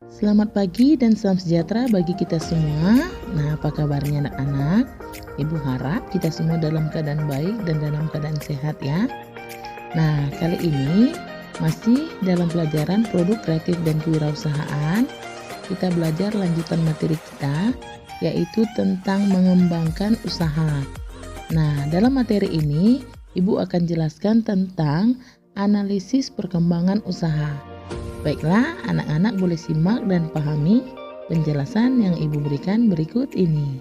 Selamat pagi dan salam sejahtera bagi kita semua. Nah, apa kabarnya anak-anak? Ibu harap kita semua dalam keadaan baik dan dalam keadaan sehat ya. Nah, kali ini masih dalam pelajaran produk kreatif dan kewirausahaan. Kita belajar lanjutan materi kita, yaitu tentang mengembangkan usaha. Nah, dalam materi ini, Ibu akan jelaskan tentang analisis perkembangan usaha. Baiklah, anak-anak boleh simak dan pahami penjelasan yang Ibu berikan berikut ini.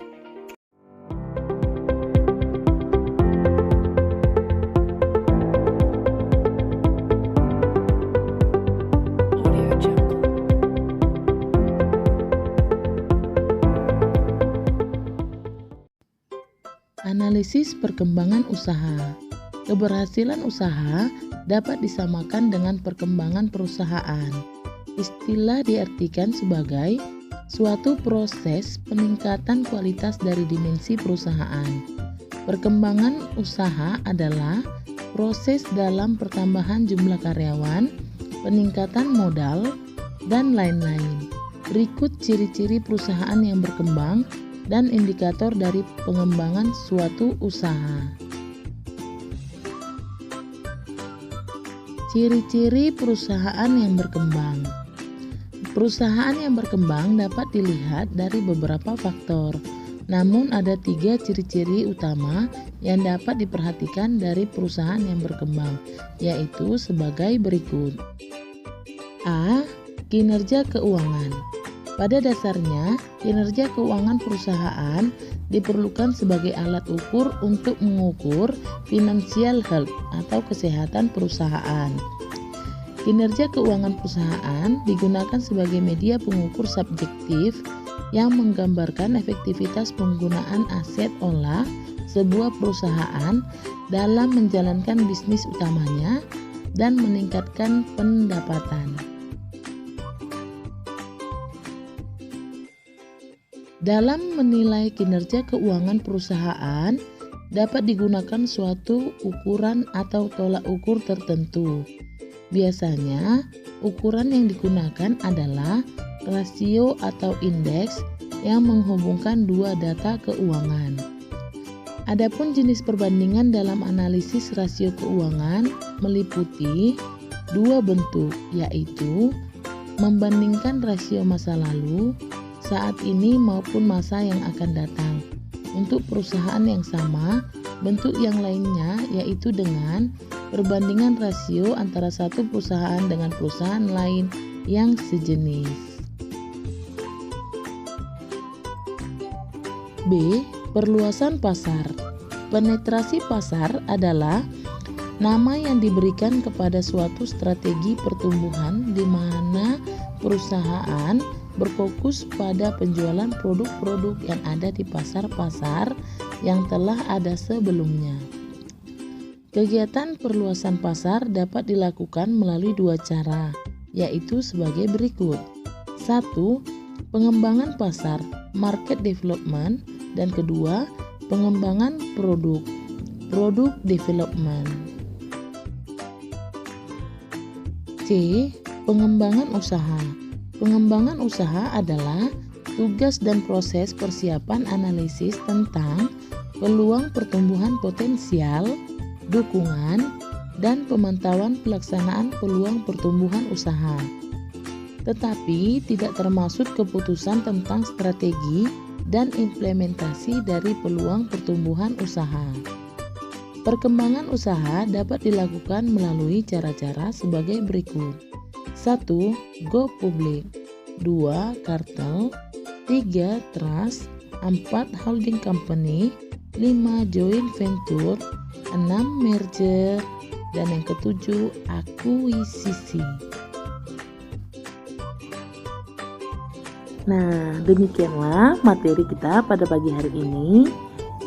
Analisis perkembangan usaha. Keberhasilan usaha dapat disamakan dengan perkembangan perusahaan. Istilah diartikan sebagai suatu proses peningkatan kualitas dari dimensi perusahaan. Perkembangan usaha adalah proses dalam pertambahan jumlah karyawan, peningkatan modal, dan lain-lain. Berikut ciri-ciri perusahaan yang berkembang dan indikator dari pengembangan suatu usaha. Ciri-ciri perusahaan yang berkembang. Perusahaan yang berkembang dapat dilihat dari beberapa faktor. Namun ada 3 ciri-ciri utama yang dapat diperhatikan dari perusahaan yang berkembang, yaitu sebagai berikut. A. Kinerja keuangan. Pada dasarnya, kinerja keuangan perusahaan diperlukan sebagai alat ukur untuk mengukur financial health atau kesehatan perusahaan. Kinerja keuangan perusahaan digunakan sebagai media pengukur subjektif yang menggambarkan efektivitas penggunaan aset olah sebuah perusahaan dalam menjalankan bisnis utamanya dan meningkatkan pendapatan. Dalam menilai kinerja keuangan perusahaan, dapat digunakan suatu ukuran atau tolak ukur tertentu. Biasanya, ukuran yang digunakan adalah rasio atau indeks yang menghubungkan dua data keuangan. Adapun jenis perbandingan dalam analisis rasio keuangan meliputi 2 bentuk, yaitu membandingkan rasio masa lalu, saat ini maupun masa yang akan datang. Untuk perusahaan yang sama, bentuk yang lainnya yaitu dengan perbandingan rasio antara satu perusahaan dengan perusahaan lain yang sejenis. B. Perluasan pasar. Penetrasi pasar adalah nama yang diberikan kepada suatu strategi pertumbuhan di mana perusahaan berfokus pada penjualan produk-produk yang ada di pasar-pasar yang telah ada sebelumnya. Kegiatan perluasan pasar dapat dilakukan melalui 2 cara, yaitu sebagai berikut. 1. Pengembangan pasar, market development, dan kedua, pengembangan produk, product development. C. Pengembangan usaha. Pengembangan usaha adalah tugas dan proses persiapan analisis tentang peluang pertumbuhan potensial, dukungan, dan pemantauan pelaksanaan peluang pertumbuhan usaha. Tetapi tidak termasuk keputusan tentang strategi dan implementasi dari peluang pertumbuhan usaha. Perkembangan usaha dapat dilakukan melalui cara-cara sebagai berikut. 1. Go public. 2. Kartel. 3. Trust. 4. Holding company. 5. Joint venture. 6. Merger. Dan yang ke-7, akuisisi. Nah, demikianlah materi kita pada pagi hari ini.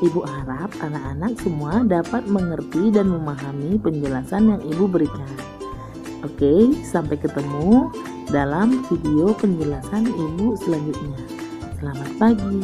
Ibu harap anak-anak semua dapat mengerti dan memahami penjelasan yang Ibu berikan. Oke, sampai ketemu dalam video penjelasan Ibu selanjutnya. Selamat pagi.